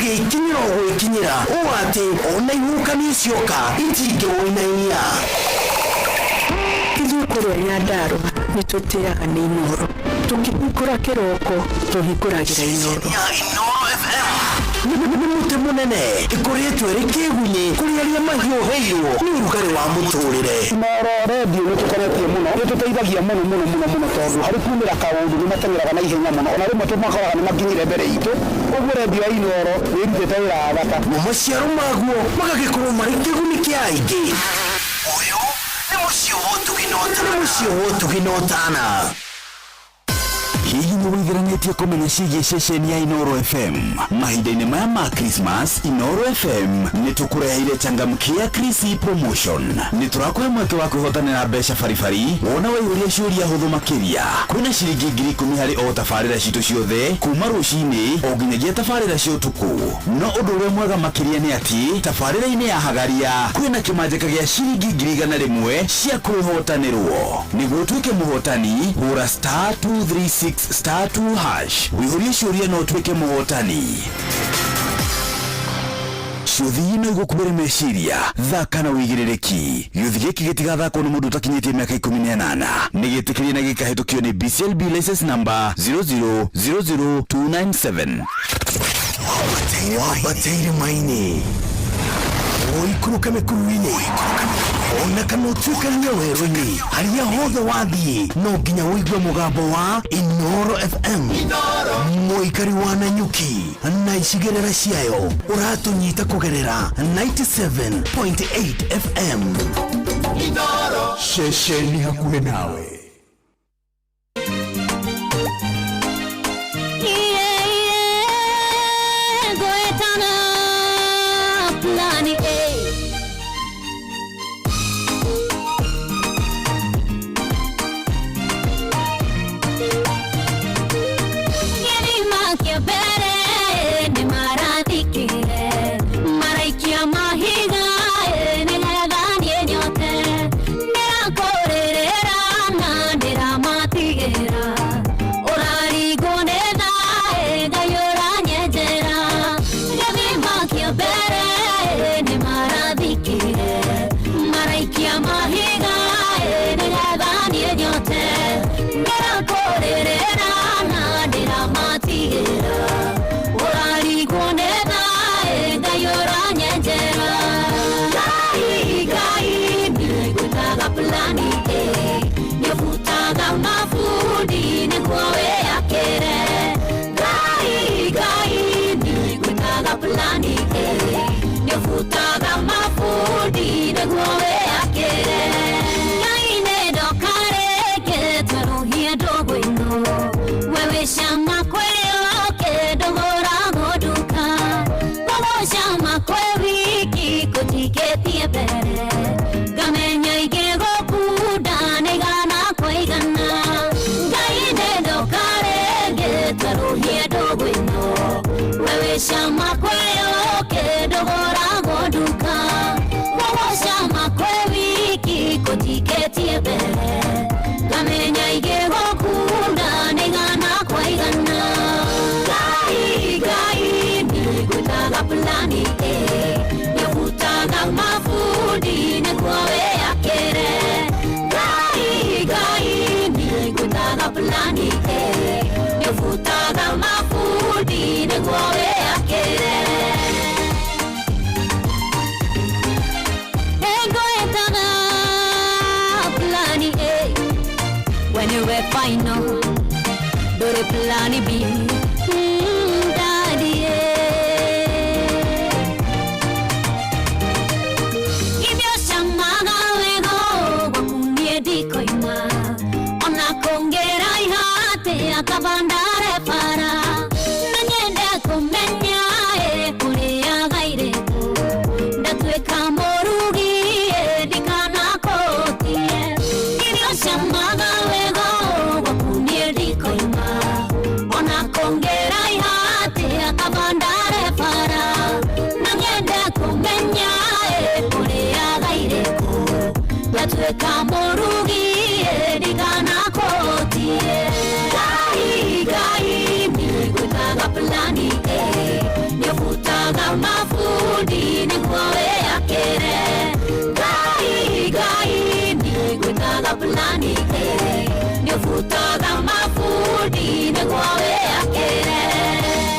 gikinyiro gwikinyira uwati onaihuka nisioka itinge woinainia Kizukuru Nyandarua nituteaga ni Inoro tukihingura kiroko tuhinguragira Inoro Mute munene ikoretwe rikigunye kuri aria mahioheirwo ni urugari wa muturire Inoro radio nitukoretie muno nituteithagia muno tondu hari kumira kaundu ni matengeraga na ihenya muno ona rimwe tumakoraga ni makinyire mbere itu uguo radio ya Inoro wirutete wira thaka mumaciaro maguo magagikorwo mari kiguni kia aingi uyu ni mucio wotuginotana Hihi nĩwĩtheranĩtie kũmenya ciĩgiĩ ceceni ya Inoro FM. Mahinda-inĩ maya ma Christmas, Inoro FM nĩtũkũreheire changamkia Chrissy promotion. Nĩtũrakũhe mweke wa kwĩhotanĩra mbeca baribari wona waihũria ciũria hũthũ makĩria. Kwĩna ciringi 10,000 harĩ o tabarĩra citũ ciothe kuma rũcinĩ o nginyagia tabarĩra cia ũtukũ. No ũndũ ũrĩa mwega makĩria nĩ atĩ tabarĩra-inĩ ya Hagaria kwĩna kĩmanjĩka gĩa ciringi 100,000 cia kwĩhotanĩrwo. Nĩguo ũtuĩke mũhotani hũra *236*2# wĩihũrie ciũria no ũtuĩke mũhotani. Ciũthi ino igũkubĩre meciria thaka na wĩigĩrĩrĩki. Gĩũthi gĩkĩ gĩtigathakwo nĩ mũndũ ũtakinyĩtie mĩaka 18. Nĩgĩtĩkĩrie na gĩkahĩtũkio nĩ BCLB license number 0000297. Wabateire maini oikuruka mekuruini ona kana utuĩkania werũ-inĩ harĩa hothe wathiĩ no nginya ũigue mũgambo wa Inoro FM. Mũikari wa Nanyuki na icigĩrĩra ciayo ũratũnyita kũgerera 97.8 FM. Inoro ceceni hakuhĩ nawe. mafundi nikuwe yakere gai ni gwitaga plani nifutaga mafundi nikuwe yakere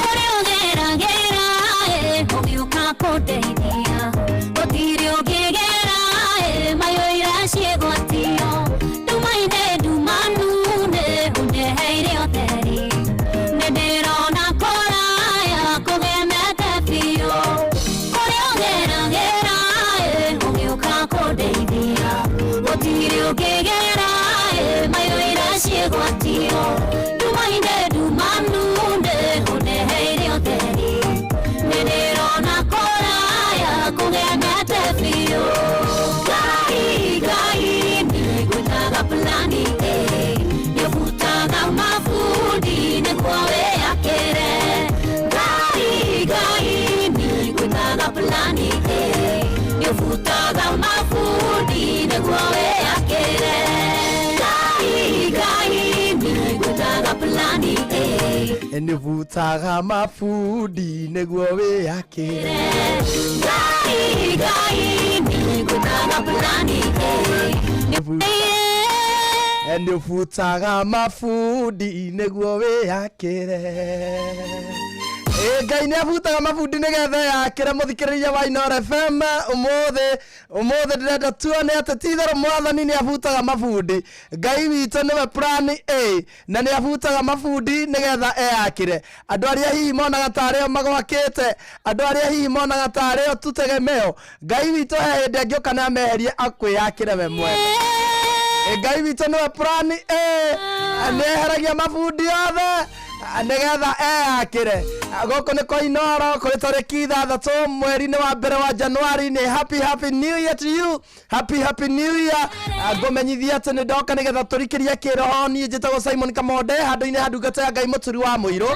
kore ugera ugiuka kuteithia gutiri ugigera mayo iracigotio ndumaine ndumanune undeheire oteri ndirona koraya kugemete biũ kore ugera ugiuka kuteithia gutiri ugigera mayo iracigotio ndumaine ndumanune undeheire oteri ndirona koraya kugemete biũ gai nigwitaga plani nifutaga mafundi nikuwe yakere gai nigwitaga plani nifutaga mafundi nikuwe yakere gai nigwitaga plani nifutaga mafundi niguo wiyakire gai nigwitaga plani nifutaga mafundi niguo wiyakire Ngai nĩ abutaga mabundi nĩgetha yakĩre mũthikĩrĩria wa Inooro FM ũmũthĩ ndĩrenda tuone atĩ ti-itherũ mwathani nĩ abutaga mabundi. Ngai witũ nĩwe plan A na nĩ abutaga mabundi nĩgetha eyakĩre. Andũ arĩa hihi monaga tarĩo magwakĩte, andũ arĩa hihi monaga tarĩo tutegemeo, Ngai witũ he hĩndĩ angĩũka na ameherie akwĩyakĩre we mwene. Ngai witũ nĩwe plan A nĩ eheragia mabundi othe nĩgetha eyakĩre. Gũkũ nĩ kwa Inooro kũrĩ tarĩki 6 mweri-inĩ wa mbere wa Januari. Nĩ happy new year to you, happy new year. Ngũmenyithia atĩ nĩ ndoka nĩgetha tũrikĩrie kĩroho. Niĩ njĩtagwo Simon Kamonde, handũ-inĩ ha ndungata ya Ngai mũturi wa mũirũ,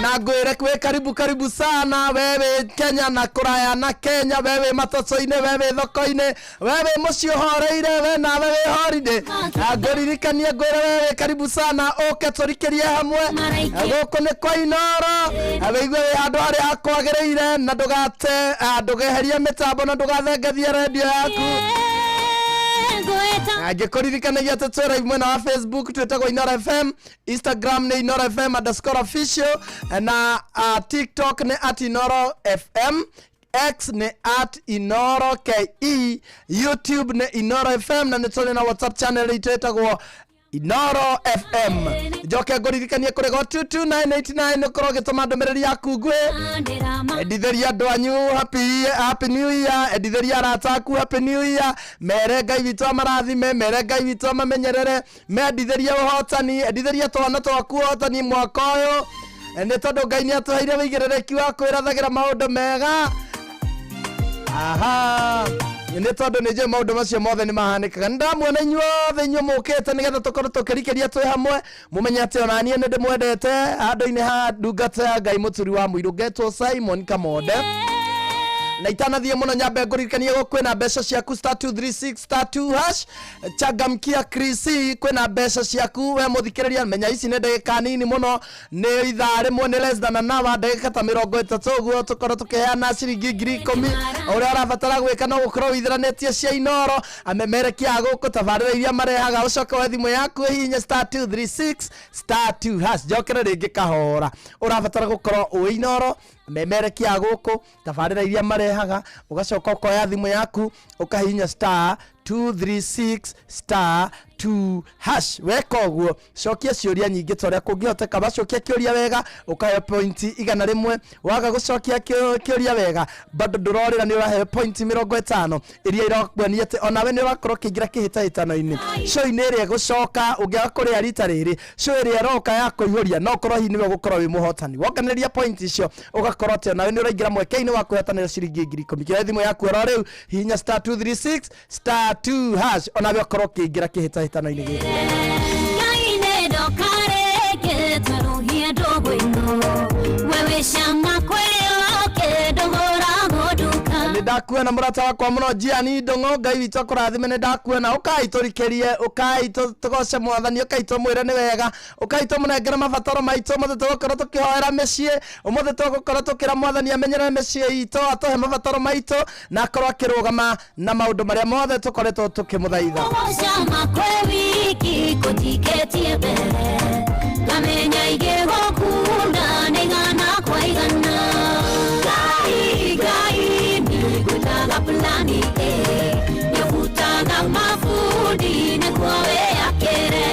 na ngwĩre kwĩ karibu sana wewe Kenya na kuraya na Kenya, wewe matoto-inĩ, wewe thoko-inĩ, wewe mũciĩ ũhoreire, we nawe wĩ holiday. Ngũririkanie ngwĩre wewe karibu sana, ũke tũrikĩrie hamwe. Gũkũ nĩ kwa Inooro, wĩigue wĩ handũ harĩa hakwagĩrĩire, na ndũgeherie mĩtambo na ndũgathengethie redio yaku. Ngĩkũririkanagia atĩ twĩ live mwena wa Facebook twĩtagwo Inooro FM, Instagram nĩ Inooro FM_official, na TikTok nĩ @Inooro FM, X nĩ @Inooro KE, YouTube nĩ Inooro FM, na nĩ tũrĩ na WhatsApp channel ĩtagwo Inooro FM. Njoke ngũririkanie kũrĩ go 22989 nĩkorwo gĩtũma ndũmĩrĩri yaku nguĩ. Endithĩria andũ anyu happy new year, endithĩria arata aku happy new year. Mere Ngai witũ amarathime, mere Ngai witũ amamenyerere, mendithĩria ũhotani, endithĩria twana twaku ũhotani mwaka ũyũ, nĩ tondũ Ngai nĩ atũheire wĩigĩrĩrĩki wa kwĩrathagĩra maũndũ mega. Nĩ tondũ nĩ njũĩ maũndũ macio mothe nĩ mahanĩkaga. Ndamuona inyuothe inyuĩ mũkĩte nĩgetha tũkorwo tũkĩrikĩria twĩ hamwe, mũmenye atĩ ona niĩ nĩ ndĩmwendete. Handũ-inĩ ha ndungata ya Ngai mũturi wa mũirũ, ngetwo Simon Kamonde. Na itanathiĩ mũno nyambe ngũririkanie kwĩna mbeca ciaku *236*2# changamkia Chris, kwĩna mbeca ciaku we mũthikĩrĩria. Menya ici nĩ ndagĩka nini mũno, nĩ ithaa rĩmwe, nĩ less than an hour, ndagĩka ta 30 ũguo tũkorwo tũkĩheana ciringi 10,000. Ũrĩa ũrabatara gwĩka no gũkorwo wĩtheranĩtie cia Inooro, amemerekia gũkũ tabarĩra iria marehaga, ũcoke we thimũ yaku hihinya *236*2#. Njokere rĩngĩ kahora, ũrabatara gũkorwo ũĩ Inooro, memerekia gũkũ tabarĩra iria marehaga, ũgacoka ũkoya thimũ yaku ũkahihinya *236*2#. Weka ũguo, cokia ciũria nyingĩ ta ũrĩa kũngĩhoteka. Wacokia kĩũria wega ũkaheo point 100. Waga gũcokia kĩũria wega bado ndũrorĩra nĩ ũraheo point 50 iria irakuonia atĩ onawe nĩ ũrakorwo kĩingĩra kĩhĩtahĩtano-inĩ. Show-inĩ ĩrĩa gũcoka ũngĩaga kũrĩa rita rĩrĩ, show ĩrĩa ĩroka ya kũihũria no korwo hihi nĩwe ũgũkorwo wĩ mũhotani. Wokanĩrĩria point icio ũgakorwo atĩ onawe nĩ ũraingĩra mweke-inĩ wa kwĩhotanĩra ciringi 10,000. Kĩoya thimũ yaku oro rĩu hihinya *236*2#, onawe ũkorwo kĩingĩra kĩhĩtahĩtano-inĩ gĩkĩ. Nĩ ndakuona murata wakwa muno Jiani Ndongo Ngai witũ akũrathime ndakuona ukai turikerie ukai tugoce mwathani ukai tumwire ni wega ukai tumunengera mabataro maitũ mothe tugokorwo tukihoera mĩciĩ umothe tugokorwo tukira mwathani amenyere mĩciĩ itũ atuhe mabataro maitũ na akorwo akirugama na maundu maria mothe tukoretwo tukimuthaitha Shama kwe wiki kutiketie mbere Kamenya igegokunda negana kwa igana Gai nigutaga plani Yofutaga mafudi nekwawe akere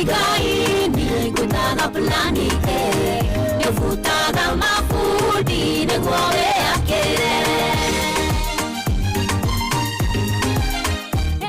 Gai nigutaga plani Yofutaga mafudi nekwawe akere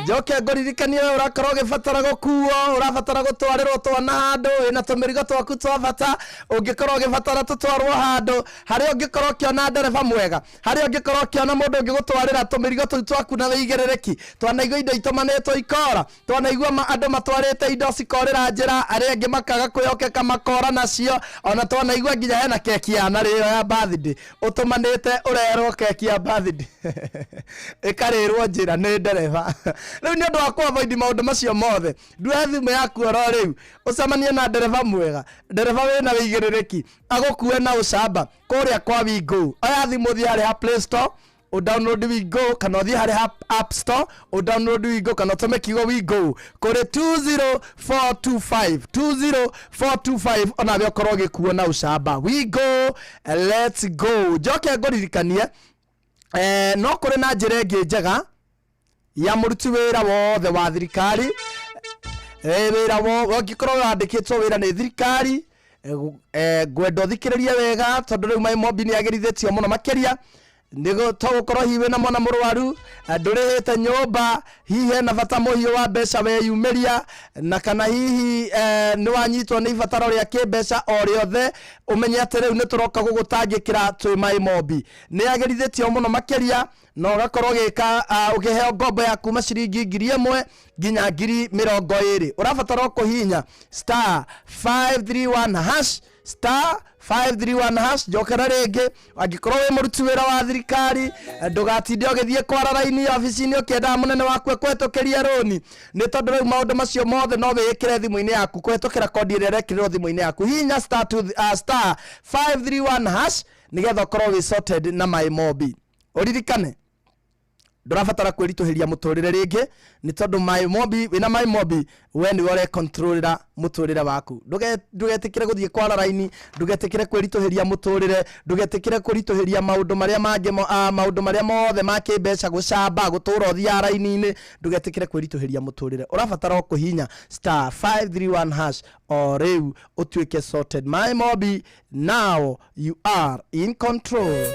Joke ngoririkanie urakorwo gibatara gukuo urabatara gutwarirwo twana handu ina tumirigo twaku twa bata ungikorwo gibatara tutwarwo handu hari ungikorwo kiona ndereba mwega hari ungikorwo kiona mundu ungigutwarira tumirigo tu twaku na wigerereki twanaigua indo itumanitwo ikora twanaigua andu matwarite indo cikorira njira ari angi makaga kwiyokeka makora nacio ona twanaigua nginya hena keki ya nario ya birthday utumanite urerwo keki ya birthday ikarirwo njira ni ndereba riu ni andu akwa avoid maundu macio mothe ndue thimu yaku oro riu ucemanie na ndereva mwega ndereva wina wigerereki agukue na ucamba kuria kwa Wigo aya thimu thi hari ha Play Store o download Wigo kana thi hari ha App Store o download Wigo kana tome kigo Wigo kore 20425 ona byo korwo gikuo na ucamba Wigo let's go joke ngoririkanie no kore na njire ngi njega ya muruti wira wothe wa thirikari wira wo ngikorwo wandikitwo wira ni thirikari gwendo thikiririe wega tondu riu mai mobi ni agerithetio muno makeria nigo togukorwo hiwe na mwana murwaru ndurihite nyumba hihe na bata muhiu wa mbeca we yumeria na kana hihi ni wanyitwo ni ibataro ria kimbeca o riothe umenye ati riu ni turoka gugutangikira twi mai mobi ni agerithetio muno makeria no gakorwo gika ugiheo ngombo ya kuma ciringi 1,000 nginya 20,000 urabatara kuhinya *531 hash *531 hash jokera rege agikorwo we muruti wira wa thirikari ndugatinde ogithie kwara raini office-ini ukienda munene waku kwetukiria roni ni tondu riu maundu macio mothe no wikire thimu-ini yaku kwetukira kodi ire rekirwo thimu-ini yaku hinya *531 hash nigetha ukorwo wi sorted na my mobi uririkane ndurabatara kwirituhiria muturire ringi ni tondu my mobi wina my mobi we ni wore controlera muturire waku ndugetikire guthie kwara raini ndugetikire kwirituhiria muturire ndugetikire kurituhiria maundu maria mangi maundu maria mothe makimbeca gucamba gutura uthia raini-ini ndugetikire kwirituhiria muturire urabatara kuhinya *531 hash o riu utuike sorted my mobi now you are in control.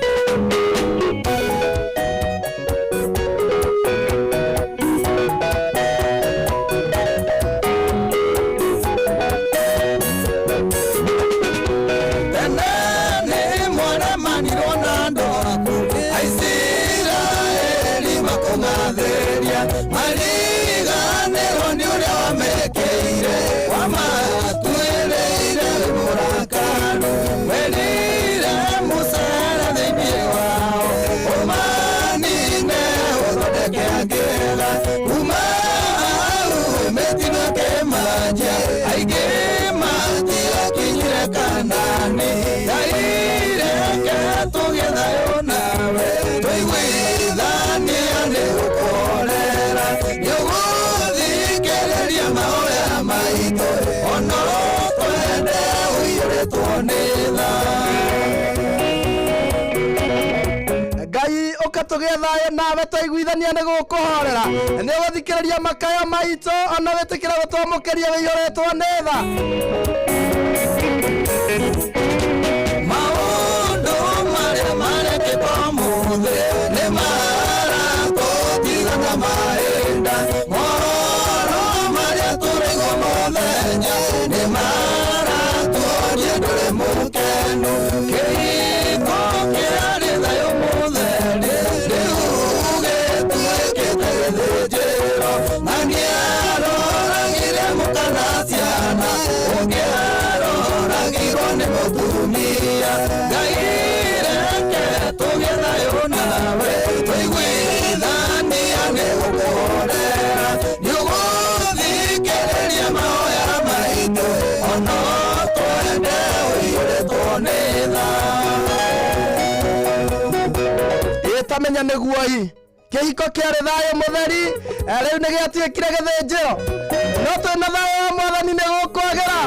Ngai ukatugethaye nawe twaiguithania ni gukuhorera ni guthikiriria makayo maito ona wetikira gutwamukiria wiyoretwo ni tha maundu maria mareketwo muthe ni maratotigana maenda mohoro maria turigo muthenya ni maratoria nduri mukenu kiriko kiari thayo mutheri riugetwikite githijiro na niaroragire mukanasiana ungiaroragirwo ni mutumia Ngai reke tugithayo na tamenya niguo hi kihiko kiari thayo mutheri riu ni giatuikire githinjiro no twina thayo wa mwathani ni gukwagera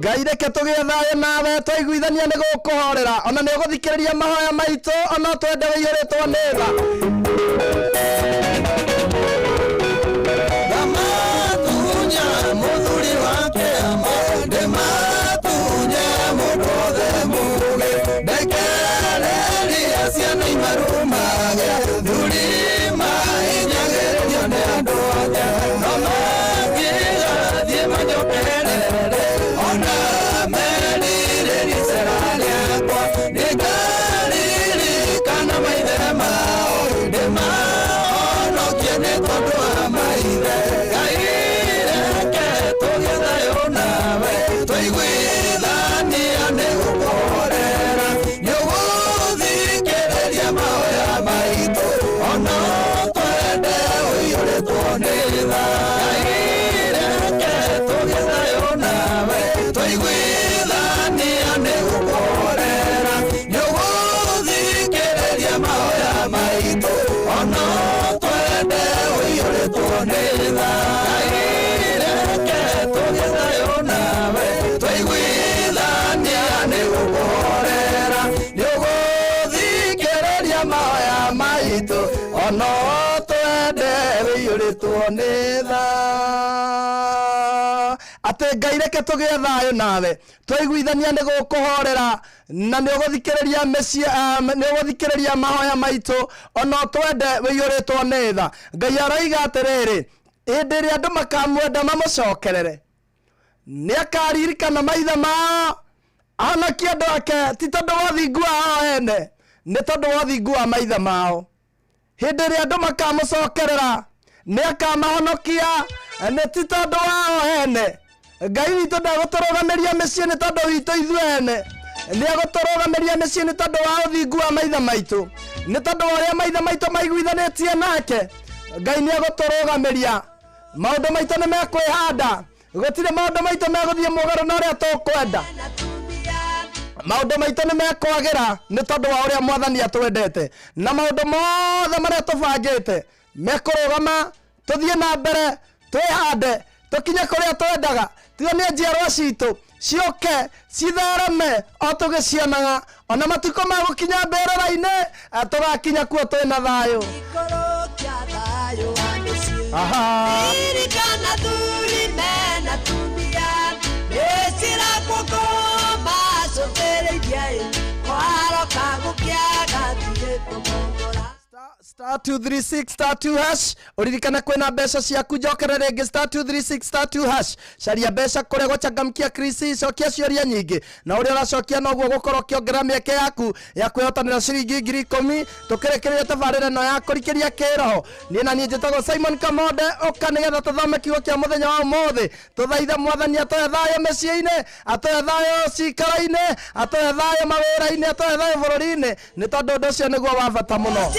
Gaireke tugie thayo nawe twaiguithania ni gukuhorera ona ni uguthikiriria mahoya maitu ona twende wiuritwo ni tha ate gaireke tugie thayo nawe twaiguithania ni gukuhorera na ni uguthikiriria mecia ni uguthikiriria mahoya maitu ona twende wiuritwo ni tha ngai araiga atiriri hindi ria andu makamwenda mamucokerere ni akaririkana maitha mao ahonokia andu ake ti tondu wa thingu wao ene ni tondu wa thingu wa maitha mao hindi ria andu makamucokerera ni akamahonokia ni ti tondu wao ene ngai witu ndaguturugamiria micii ni tondu witu ithuene ni aguturugamiria micii ni tondu wa uthingu wa maitha maitu ni tondu wa uria maitha maitu maiguithanitie nake ngai ni aguturugamiria maundu maitu ni mekwihanda gutire maundu maitu meguthie mugaru na uria tukwenda maundu maitu ni mekwagira ni tondu wa uria mwathani atwendete na maundu mothe maria tubangite mekurugama tuthie na mbere twihande tukinye kuria twendaga tuone njiarwa citu cioke cithereme o tugicianaga ona matuko ma gukinya mberera-ini tugakinya kuo twina thayo Irikana thuri mena tumia Esira kukoma sotereiria Kwaro kagukia gatire kumongora Star 236 star 2 hash uririkana kwena mbeca ciaku njokera ringi star 236 star 2 hash caria mbeca kuria gochangamkia Chris cokia ciuria nyingi na uria uracokia noguo gukorwo kiongera mieke yaku ya kwihotanira ciringi 10,000 tukirekereria tabarira no ya kurikiria kiroho ni na nie njitagwo Simon Kamode ukanigetha tuthome kiugo kia muthenya wa umuthi tuthaithe mwathani atoe thayo meciini atoe thayo cikara-ini atoe thayo mawira-ini atoe thayo bururi-ini ni tondu undu ucio niguo wa bata muno.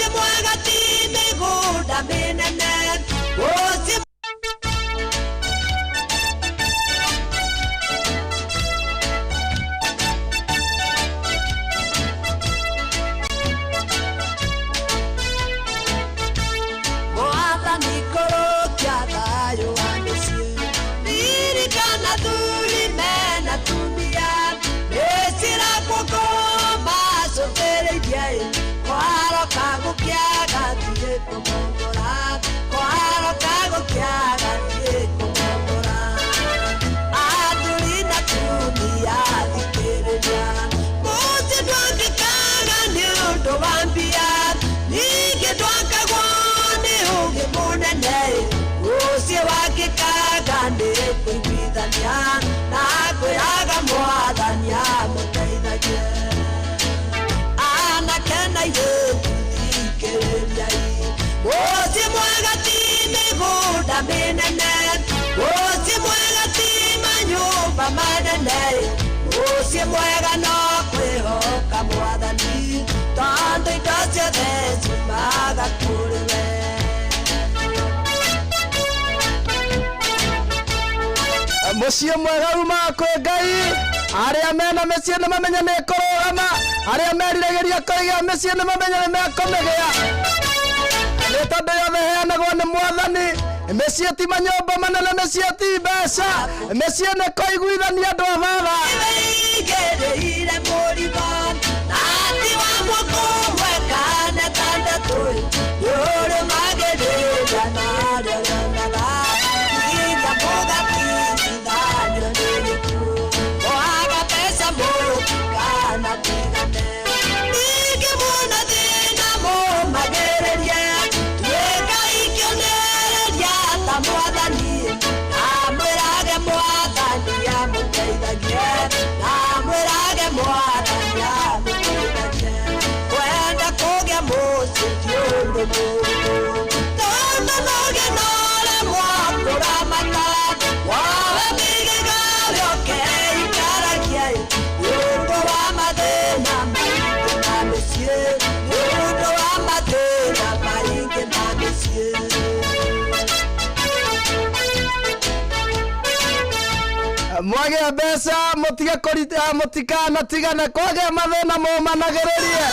Mucie mwega uma kwi Ngai aria mena mecie ni mamenya ni kurugama aria meriragiria kuiga mecie ni mamenya ni mekomegea ni tondu yothe heanagwo ni mwathani mecie ti manyomba manene mecie ti mbeca mecie ni kuiguithania andu a baba mwage mbeca mutige kurita mutikana tigana kwage mathina mumanagiririe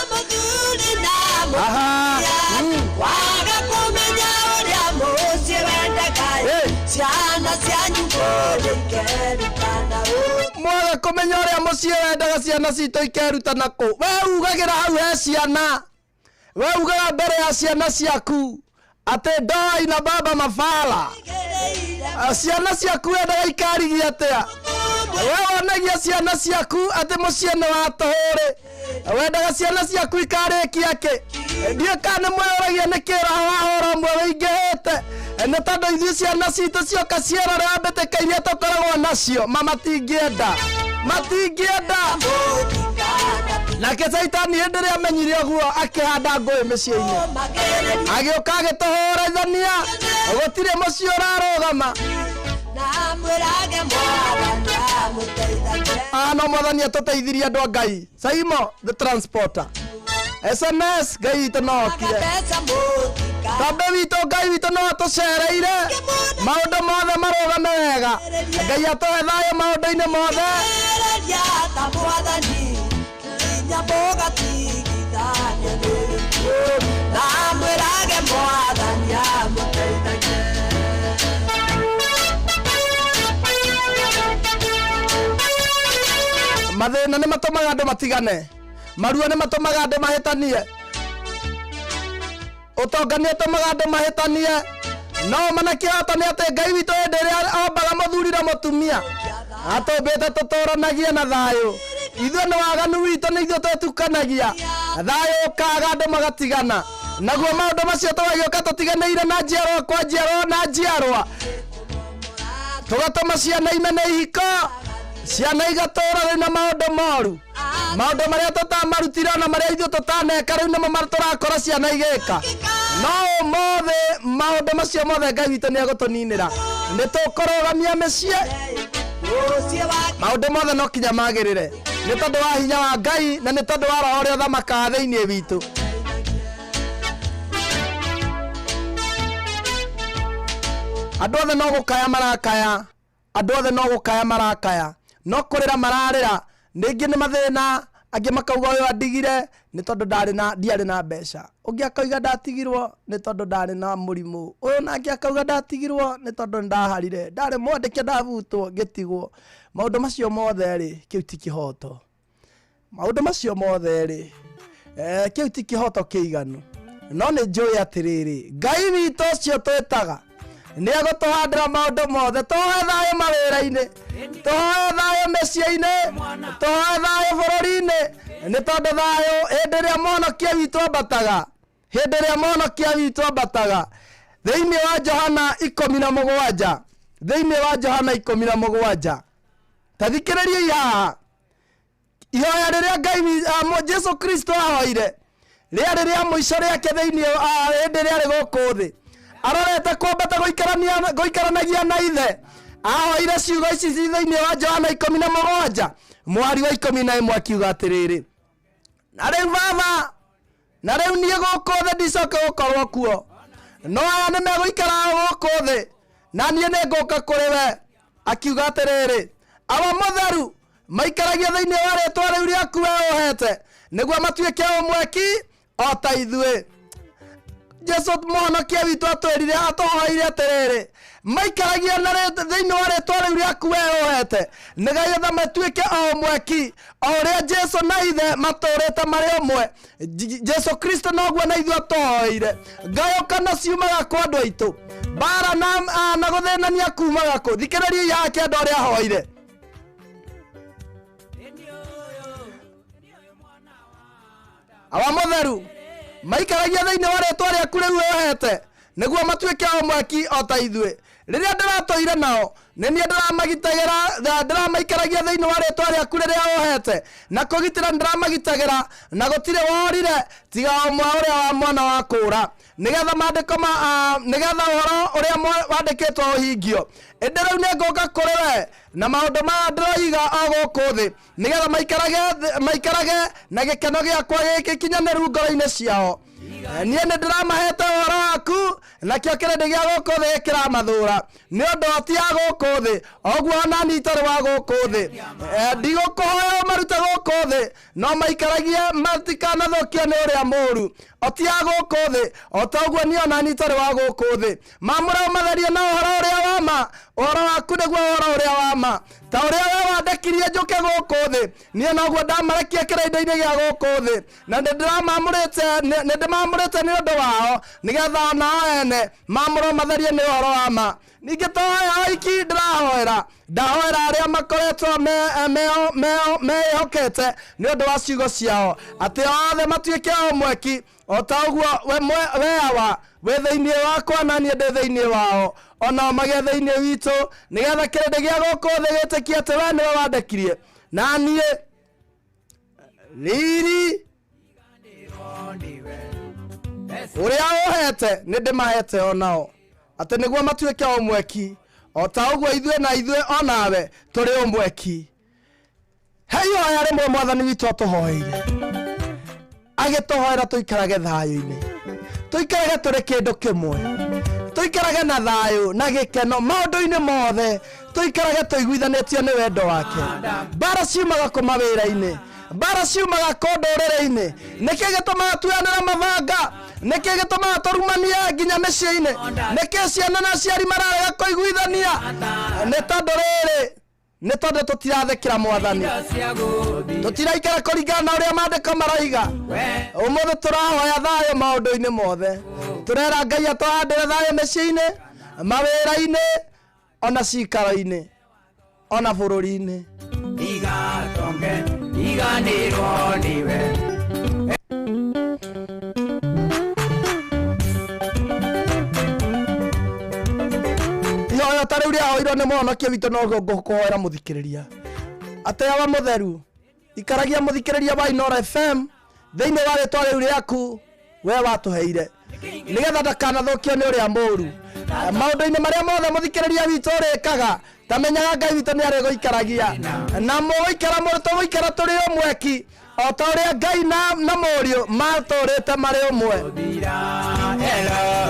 waga kumenya uria mucie wendaga ciana cianyu ikerutana mwage kumenya uria mucie wendaga ciana citu ikerutana ku we ugagira hau he ciana we ugaga mbere ya ciana ciaku ate ndoi na baba mafala ciana ciaku wendaga ikarigia atia we wonagia ciana ciaku ati mucie ni wa tuhuri wendaga ciana ciaku ikarikia ki ndie kana mweragia ni kiraho wahora mwe wingihite ni tondu ithuĩ ciana citu cioka ciarore mbĩtĩka iria tũkoragwo nacio matingĩenda nake Saitani hĩndĩ ĩrĩa amenyire ũguo akĩhanda ngũĩ mĩciĩ-inĩ agĩũka agĩtũhũrithania gũtirĩ mũciĩ ũrarũgama no mwathani atũteithirie andũ a Ngai Saimo the transporter SMS Ngai witũ nokire tambe witũ Ngai witũ no atũcereire maũndũ mothe marũgame wega Ngai atũhe thayũ maũndũ-inĩ mothe mathĩna nĩ matũmaga andũ matigane marua nĩ matũmaga andũ mahĩtanie ũtonga nĩ ũtũmaga andũ mahĩtanie no manakĩhota nĩ atĩ Ngai witũ hĩndĩ ĩrĩa ombaga mũthuri na mũtumia atũmbĩte tũtũranagie na thayũ ithuĩ nĩ waganu witũ nĩ ithuĩ twĩtukanagia thayũ ũkaga andũ magatigana naguo maundu macio twagioka tutiganeire na njiarwa kwa njiarwa na njiarwa tugatuma ciana imene ihiko ciana igatura na maundu moru maundu maria tutamarutire na maria ithuĩ tutaneka riu nimo turakora ciana igika no mothe maundu macio mothe Ngai witũ nĩegũtũninĩra nĩtũkũrũgamia mĩciĩ maundu mothe no kinya magĩrĩre nĩ tondũ wa hinya wa Ngai na nĩ tondũ wa roho ũrĩa ũthamakaga thĩinĩ witũ. Andũ othe no gũkaya marakaya andũ othe no gũkaya marakaya no kũrĩra mararĩra ningĩ nĩ mathĩna angĩ makauga ũyũ andigire nĩ tondũ ndiarĩ na mbeca ũngĩ akauga ndatigirwo nĩ tondũ ndarĩ na mũrimũ ũyũ nangĩ akauga ndatigirwo nĩ tondũ ndaharire ndarĩ mwandĩke ndavutwo ngĩtigwo maũndũ macio mothe rĩ kĩu ti kĩhoto maũndũ macio mothe rĩ kĩu ti kĩhoto kĩiganu no nĩ njũĩ atĩrĩrĩ Ngai witũ ũcio twĩtaga nĩegũtũhandĩra maũndũ mothe tũhoe thayũ mawĩra-inĩ tũhoe thayũ mĩciĩ-inĩ tũhoe thayũ bũrũri-inĩ nĩ tondũ thayũ hĩndĩ ĩrĩa mũhonokia witũ ambataga hĩndĩ ĩrĩa mũhonokia witũ ambataga thĩinĩ wa Johana 17 thĩinĩ wa Johana 17 ta thikĩrĩriai haha ihoya rĩrĩa Ngai Jesu Kristo ahoire rĩarĩ rĩa mũico rĩake thĩinĩ hĩndĩ ĩrĩa arĩ gũkũ thĩ arorete kwambata gũikaranagia na ithe ahoire ciugo ici thĩinĩ wa Johana 17 mwari wa 11 akiuga atĩrĩrĩ na rĩu baba na rĩu niĩ gũkũ thĩ ndicoke gũkorwo kuo no aya nĩ megũikara gũkũ thĩ na niĩ nĩngũka kũrĩ we akiuga atĩrĩrĩ aba mũtheru maikaragia thĩinĩ wa rĩtwa rĩu rĩaku we ũhete nĩguo matuĩke ũmweki o ta ithuĩ Jesu mũhonokia witũ atwĩrire atũhoire atĩrĩrĩ maikaragia thĩinĩ wa rĩtwa rĩu rĩaku we ũhete nĩgetha matuĩke o mweki o ũrĩa Jesu na ithe matũrĩte marĩ ũmwe Jesu Kristo noguo na ithuĩ atũhoire ngayũkana ciumaga kwa andũ aitũ mbara na gũthĩnania kumaga kũ thikĩrĩriai yake andũ arĩa ahoire awa mũtheru maikaragia thĩinĩ wa rĩtwa rĩaku rĩu ũhete nĩguo matuĩke o mweki o ta ithuĩ rĩrĩa ndĩratũire nao nĩ niĩ ndĩramaikaragia thĩinĩ wa rĩtwa rĩaku rĩrĩa ũhete na kũgitĩra ndĩramagitagĩra na gũtirĩ worire tiga ũmwe ũrĩa wa mwana wa kũũra nĩgetha maandĩko nĩgetha ũhoro ũrĩa wandĩkĩtwo ũhingio ĩndĩ rĩu nĩngũka kũrĩ we na maũndũ maya ndĩroiga o gũkũ thĩ nĩgetha maikarage na gĩkeno gĩakwa gĩkinyanĩru ngoro-inĩ ciao niĩ nĩ ndĩramahete ũhoro waku nakĩo kĩrĩndĩ gĩa gũkũ thĩ kĩramathũra nĩ ũndũ ti ya gũkũ thĩ oguo onani itarĩ wa gũkũ thĩ ndigũkũhoya marute gũkũ thĩ no maikaragie matikanathũkio nĩ ũrĩa mũũru o ti ya gũkũ thĩ o ta ũguo niĩ onani itarĩ wa gũkũ thĩ mamũra ũmatherie na ũhoro ũrĩa wa ma ũhoro waku nĩguo ũhoro ũrĩa wa ma ta ũrĩa we wandĩkirie njũke gũkũ thĩ niĩ noguo ndamarekia kĩrĩndĩ-inĩ gĩa gũkũ thĩ na nĩ ndĩmamũrĩte nĩ ũndũ wao nĩgetha onao ene mamũra ũmatherie nĩ ũhoro wa ma ningĩ tohoya oiki ndĩrahoera arĩa makoretwo mehokete nĩ ũndũ wa ciugo ciao atĩ othe matuĩke o mweki o ta ũguo weawa wĩ thĩinĩ wakwa na niĩ ndĩ thĩinĩ wao onao magĩe thĩinĩ witũ nĩgetha kĩrĩndĩ gĩa gũkũ thĩ gĩtĩkie atĩ we nĩwe wandĩkirie na niĩ riri ũrĩa ũhete nĩ ndĩmahete onao atĩ nĩguo matuĩke o mweki o ta ũguo ithuĩ na ithuĩ onawe tũrĩ o mweki hei ihoya rĩmwe mwathani witũ atũhoeire agĩtũhoera tũikarage thayũ-inĩ tũikarage tũrĩ kĩndũ kĩmwe tũikarage na thayũ na gĩkeno maũndũ-inĩ mothe tũikarage tũiguithanĩtio nĩ wendo wake mbara ciumaga kũ mawĩra-inĩ mbara ciumaga kũ ndũrĩrĩ-inĩ nĩkĩ gĩtũmaga tuyanĩra mabanga nĩkĩ gĩtũmaga tũrumanie nginya mĩciĩ-inĩ nĩkĩ ciana na aciari mararega kũiguithania nĩ tondũ rĩrĩ nĩ tondũ tũtirathĩkĩra mwathani tũtiraikara kũringana na ũrĩa maandĩko maroiga ũmũthĩ tũrahoya thayũ maũndũ-inĩ mothe tũrera Ngai atũhandĩre thayũ mĩciĩ-inĩ mawĩra-inĩ ona cikaro-inĩ ona bũrũri-inĩ iganĩrwo nĩwe ihoyo ta riu ria hoirwo ni mwonokia witũ no ngũkũhoera mũthikĩrĩria atĩa wa mũtheru ikaragia mũthikĩrĩria wa Inoro FM thĩinĩ wa rĩtwa rĩu rĩaku we watũheire nigetha ndakanathũkio nĩ ũrĩa mũũru maũndũ-inĩ marĩa mothe mũthikĩrĩria witũ ũrĩkaga tamenyaga Ngai witũ nĩ arĩgũikaragia na mũgũikara mũgũikara tũrĩ ũmweki o ta ũrĩa Ngai na mũriũ matũrĩte marĩ ũmwe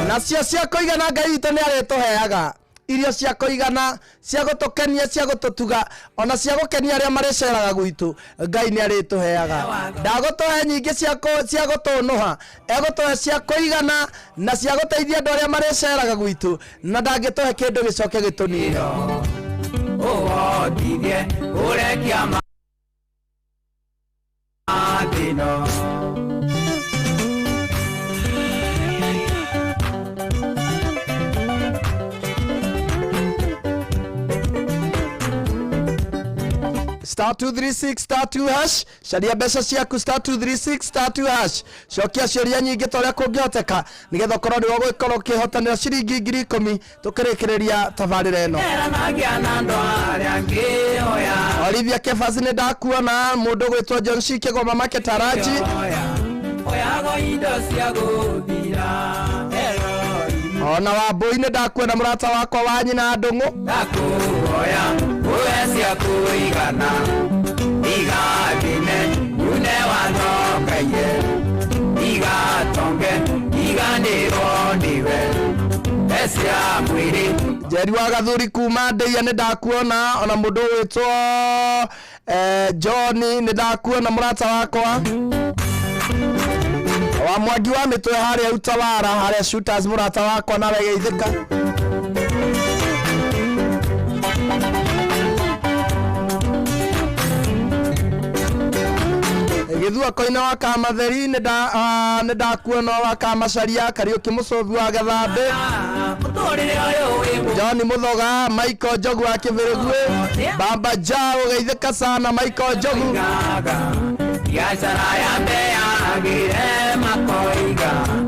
nacio cia kũigana Ngai witũ nĩ arĩtũheaga irio cia kũigana cia gũtũkenia cia gũtũtuga ona cia gũkenia arĩa marĩceraga gwitũ Ngai nĩ arĩtũheaga ndagũtũhe nyingĩ cia gũtũnũha egũtũhe cia kũigana na cia gũteithia andũ arĩa marĩceraga gwitũ na ndangĩtũhe kĩndũ gĩcoke gĩtũnine ũhotithie ũrekia mathĩno *236 *2# caria mbeca ciaku *236 *2# cokia ciũria nyingĩ ta ũrĩa kũngĩhoteka nĩgetha ũkorwo nĩ wagũkorwo ũkĩhotanĩra ciringi 10,000 tũkĩrĩkĩrĩria tabarĩra ĩno Olivia Kefas nĩ ndakuona mũndũ gwĩtwo John C Kĩgoma Market Araji ona Wambui nĩ ndakuona mũrata wakwa wa nyina Ndũng'ũ ndakuhoya uwecia kuigana igagine une wathokaie igatonge iganĩrwo nĩwe ecia mwĩrĩ Njeri wa Gathuri kuma Ndĩia nĩ ndakuona ona mũndũ gwĩtwo John nĩ ndakuona mũrata wakwa wa Mwangi wa Mĩtwe harĩa Utawara harĩa Shooters mũrata wakwa nawe Geithĩka Gĩthua koina wa Kamatheri nĩ ndakuona wa Kamacaria Kariũki Mũcũbi wa Gathambĩ John Mũthoga Michael Njogu wa Kĩbĩrĩguĩ Bamba Jao Geithĩka sana Michael Njogu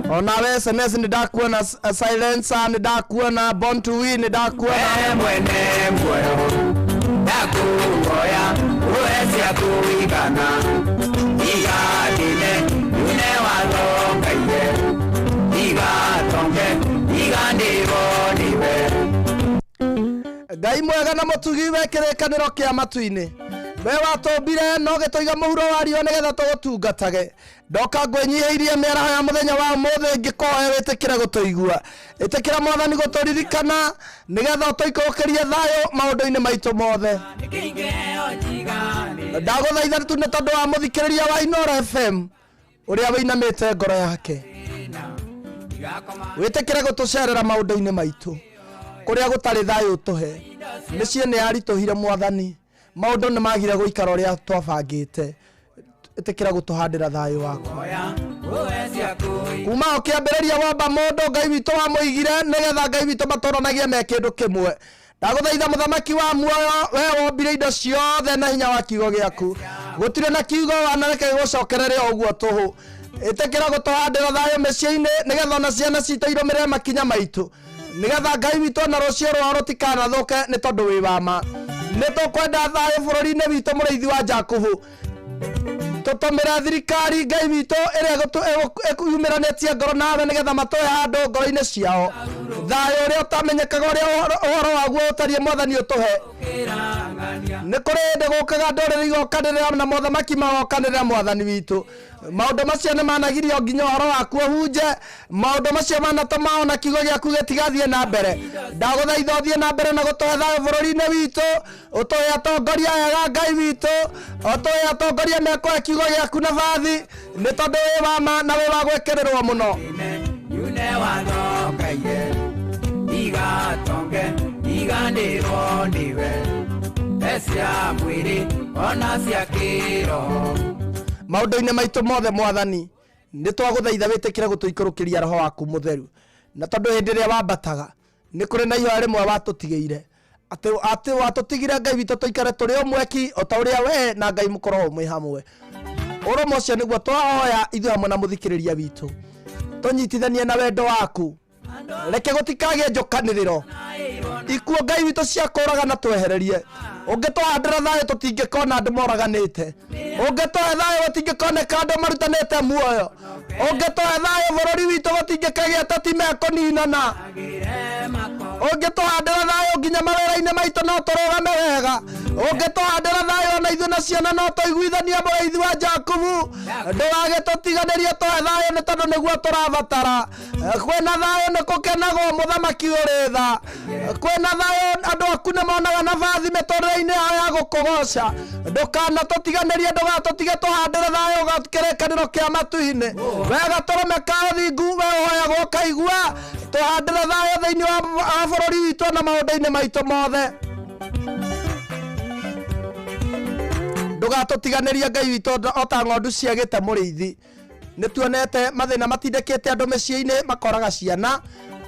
ona we SMS nĩ ndakuona Silencer nĩ ndakuona Born to Win nĩ ndakuona mwene muoyo ndakuhoya uwecia kuigana igagine une wathokaie igatonge iganĩrwo nĩwe Ngai mwega na mũtugi we kĩrĩkanĩro kĩa matu-inĩ we watũmbire no gĩtũiga mũhuro wa riũa nĩgetha tũgũtungatage ndoka ngwĩnyihĩirie mĩaraho ya mũthenya wa ũmũthĩ ngĩkũhoya wĩtĩkĩre gũtũigua ĩtĩkĩra Mwathani gũtũririkana nĩgetha ũtũikũrũkĩrie thayũ maũndũ-inĩ maitũ mothe ndagũthaitha tu nĩ tondũ wa mũthikĩrĩria wa Inoro FM ũrĩa wĩinamĩte ngoro yake wĩtĩkĩre gũtũcerera maũndũ-inĩ maitũ kũrĩa gũtarĩ thayũ tũhe mĩciĩ nĩ yaritũhire Mwathani maũndũ nĩ magire gũikara ũrĩa twabangĩte ĩtĩkĩra gũtũhandĩra thayũ waku kuma ũkĩambĩrĩria wamba mũndũ Ngai witũ wa mũigire nĩgetha Ngai witũ matũranagie me kĩndũ kĩmwe ndagũthaitha mũthamaki wa muoyo we wombire indo ciothe na hinya wa kiugo gĩaku gũtirĩ na kiugo wanareke gũcokerere ũguo tũhũ ĩtĩkĩra gũtũhandĩra thayũ mĩciĩ-inĩ nĩgetha ona ciana citũ irũmĩrĩre makinya maitũ nĩgetha Ngai witũ na rũciũ rwao rũtikanathũke nĩ tondũ wĩ wa ma nĩ tũkwenda thayũ bũrũri-inĩ witũ mũrĩithi wa Jakubu tũtũmĩre thirikari Ngai witũ ĩrĩa ĩkuyumĩranĩtie ngoro nawe nĩgetha matũhe handũ ngoro-inĩ ciao thayũ ũrĩa ũtamenyekaga ũrĩa ũhoro waguo ũtariĩ Mwathani ũtũhe nĩ kũrĩ hĩndĩ gũkaga ndũrĩrĩ igokanĩrĩra na mothamaki magokanĩrĩra Mwathani witũ maũndũ macio nĩ managirio nginya ũhoro waku ũhunje maũndũ macio manatũma ona kiugo gĩaku gĩtigathiĩ na mbere ndagũthaitha ũthiĩ na mbere na gũtũhe thayũ bũrũri-inĩ witũ ũtũhe atongoria ega Ngai witũ ũtũhe atongoria mekũhe kiugo gĩaku na bathi nĩ tondũ wĩ wa ma na wĩ wa gwĩkĩrĩrwo mũno igatonge iganĩrwo nĩwe ecia mwĩrĩ ona cia kĩroho maũndũ-inĩ maitũ mothe Mwathani nĩ twagũthaitha wĩtĩkĩre gũtũikũrũkĩria roho waku mũtheru na tondũ hĩndĩ ĩrĩa wambataga nĩ kũrĩ na ihoya rĩmwe watũtigĩire atĩ watũtigire Ngai witũ tũikare tũrĩ ũmweki o ta ũrĩa we na Ngai mũkorwo mwĩ hamwe ũrũmwe ũcio nĩguo twahoya ithuĩ hamwe na mũthikĩrĩria witũ tũnyitithanie na wendo waku reke gutikage njokaniriro ikuo Ngai witu cia kuraga na twehererie ungitwahandira thayo tutingikona andu moraganite ungitwahe thayo gutingikona andu marutanite muoyo ungitwahe thayo bururi witu gutingikagia tati mekoninana ungitwahandira thayo nginya mawira-ini maitu no turugame wega ungitwahandira thayo na ithu na ciana no tuiguithania mũraithi wa Jakubu ndurage tutiganirie twahe thayo ni tondu niguo turabatara kwina thayo ni kukenagwo muthamaki uri tha kwina thayo andu aku ni monaga nabathi mitorire-ini yao ya gukugoca ndukana tutiganirie ndugatutige tuhandire thayo gakirikaniro kia matu-ini wega turume kauthingu we hoyagwo kaigua tuhandire thayo thiini wa bururi witu na maundu-ini maitu mothe ndugatutiganirie Ngai witu ota ng'ondu ciagite muriithi ni tuonete mathina matindikite andu micii-ini makoraga ciana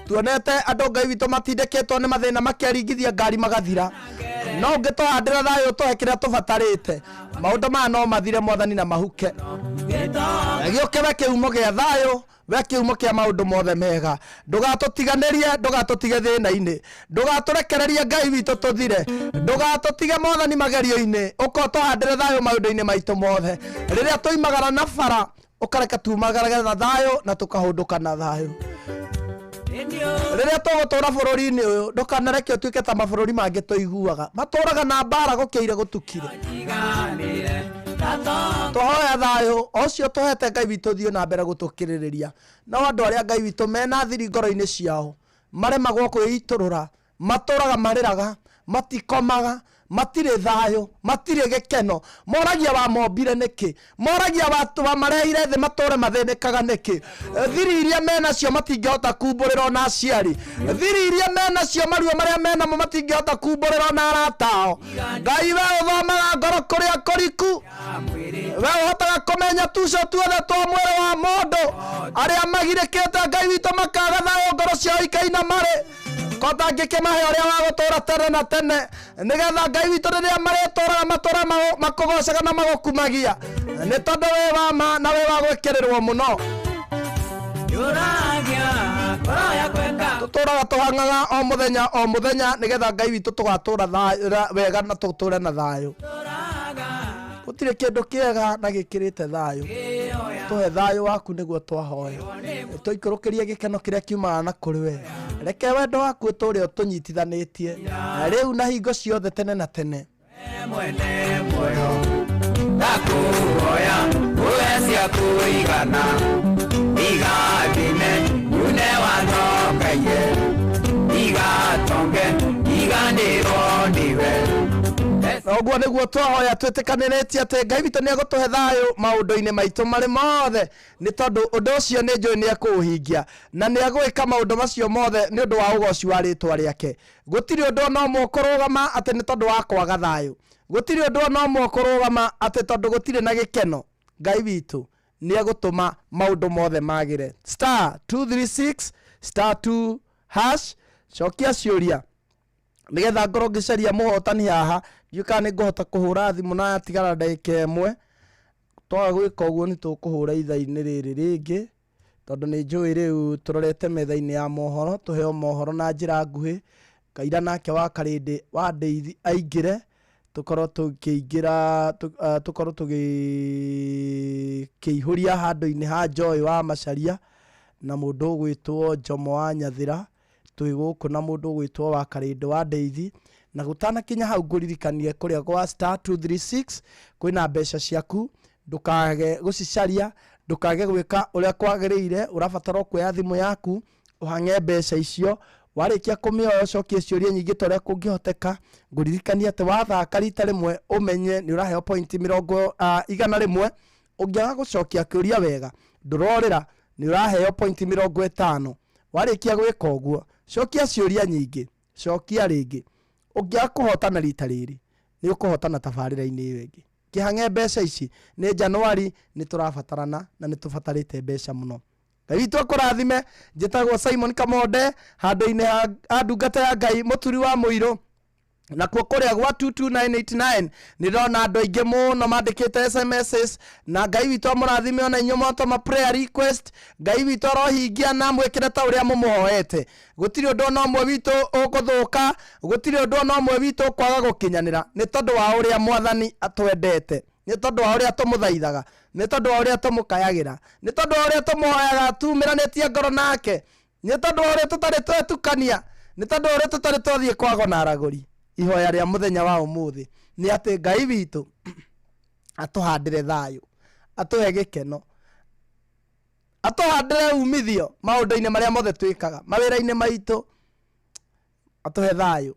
tuonete andu Ngai witu matindikitwo ni mathina makiaringithia ngari magathira no ngitwahandira thayo tuhe kiria tubatarite maundu ma no mathire mwathani na mahuke gioke we kiumo gia thayo we kiumo kia maundu mothe mega ndugatutiganirie ndugatutige thina-ini ndugaturekererie Ngai witu tuthire ndugatutige mwathani magerio-ini uko tuhandire thayo maundu-ini maitu mothe riria tuimagara na bara ukareka tumagarage na thayo na tukahunduka na thayo riria tugutura bururi-ini uyu ndukanareke utuike ta mabururi mangi tuiguaga maturaga na mbara gukiire gutukire tuhoya thayo ocio tuhete Ngai witu thio na mbere gutukiririria no andu aria Ngai witu mena thiri ngoro-ini ciao maremagwo kwiiturura maturaga mariraga matikomaga matire thayo matire gikeno moragia wa mombire niki moragia watu wa mareire thi mature mathenekaga niki thiri iria mena cio matingihota kumburira ona aciari thiri iria mena cio maruo maria mena mo matingihota kumburira ona aratao Ngai we uthomaga ngoro kuria kuriku we uhotaga kumenya tuco tuothe twa mwiri wa mundu aria magirikite Ngai witu makaga thayo ngoro ciao ikaina mari kota ngikimahe uria wa gutura tene na tene nigetha Ngai witu riria marituraga matura makugocaga na magukumagia ni tondu we wa ma na we wa gwikirirwo muno tuturaga tuhangaga o muthenya nigetha Ngai witu tugatura wega na tuture na thayo gutire kindu kiega na gikirite thayo tuhe thayo waku niguo twahoya tuikurukirie gikeno kiria kiumaga na kuri we reke wendo waku turi utunyitithanitie riu na hingo ciothe tene na tene mwene moyo ndakuhoya uwecia kuigana igathine une wathokaie igatonge iganirwo niwe oguo niguo twahoya twitikaniritie ati Ngai witu ni agutuhe thayo maundu-ini maitu mari mothe ni tondu undu ucio ni njui ni akuhingia na ni agwika maundu macio mothe ni undu wa ugoci wa ritwa riake gutiri undu no mukurugama ati ni tondu wa kwaga thayo gutiri undu no mukurugama ati tondu gutiri na gikeno Ngai witu ni agutuma maundu mothe magire *236 *2# cokia ciuria nigetha ngoro ngicaria muhotani haha ndiuka ni nguhota kuhura thimu na tigara ndagika imwe twaga gwika uguo ni tukuhura itha-ini riri ringi tondu ni njui riu turorete metha-ini ya mohoro tuheo mohoro na njira nguhi kaira nake wa karindi wa ndeithi aingire tukorwo tukiingira tukorwo tugikiihuria handu-ini ha Joy wa Macharia na mundu ugwitwo Jomo wa Nyathira twi guku na mundu ugwitwo wa karindi wa ndeithi na gutana kinya hau nguririkanie kuria kwa *236 kwina mbeca ciaku ndukage gucicaria ndukage gwika uria kwagiriire urabatara kuoya thimu yaku uhange mbeca icio warikia kumioya cokie ciuria nyingi toria kungihoteka nguririkanie ati wathaka rita rimwe umenye ni uraheo point 100 ungiaga gucokia kiuria wega ndurorira ni uraheo point 50 warikia gwika uguo cokia ciuria nyingi cokia ringi ungia kuhotana rita riri ni ukuhotana tabarira-ini iyo ingi kihange mbeca ici ni Januari ni turabatarana na ni tubatarite mbeca muno Ngai witu akurathime njitagwo Simon Kamonde handu-ini ha ndungata ya Ngai muturi wa muiro na kwa korea gwa 22989 nirona andu aingi muno mandikite SMSs na Ngai witu amurathime ona inyo motoma prayer request. Ngai witu rohingia na mwekire ta uria mumuhoete. Gutiri undu no mwe witu ukuthuka, gutiri undu no mwe witu kwaga gukinyanira, ni tondu wa uria mwathani atwendete, ni tondu wa uria tumuthaithaga, ni tondu wa uria tumukayagira, ni tondu wa uria tumuhoyaga tumiranitie ngoro nake, ni tondu wa uria tutari twetukania, ni tondu wa uria tutari twathie kwago na araguri. Ihoya ria muthenya wa umuthi ni ati Ngai witu atuhandire thayu, atuhe gikeno, atuhandire umithio maundu-ini maria mothe twikaga, mawira-ini maitu atuhe thayu,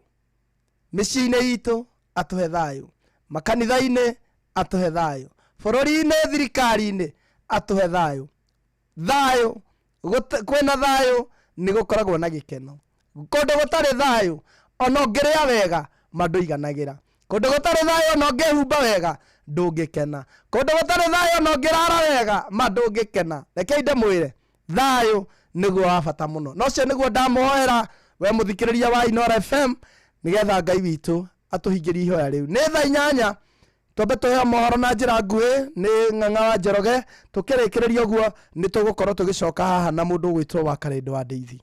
micii-ini itu atuhe thayu, makanitha-ini atuhe thayu, bururi-ini thirikari-ini atuhe thayu. Thayu kwina thayu ni gukoragwo na gikeno. Kundu gutari thayu ono ngiria wega manduiganagira, kundu gutari thayu ono ngihumba wega ndungikena, kundu gutari thayu ono ngirara wega mandungikena. Reke ndamwire thayu niguo wa bata muno, no cio niguo ndamuhoera we muthikiriria wa Inoro FM, nigetha Ngai witu atuhingirie ihoya riu. Ni thaa 8 twambe tuhe mohoro na njira nguhi ni Ng'ang'a wa Njoroge. Tukirikiriria uguo ni tugukorwo tugicoka haha na mundu gwitwo wa Karedo wa Ndeithi.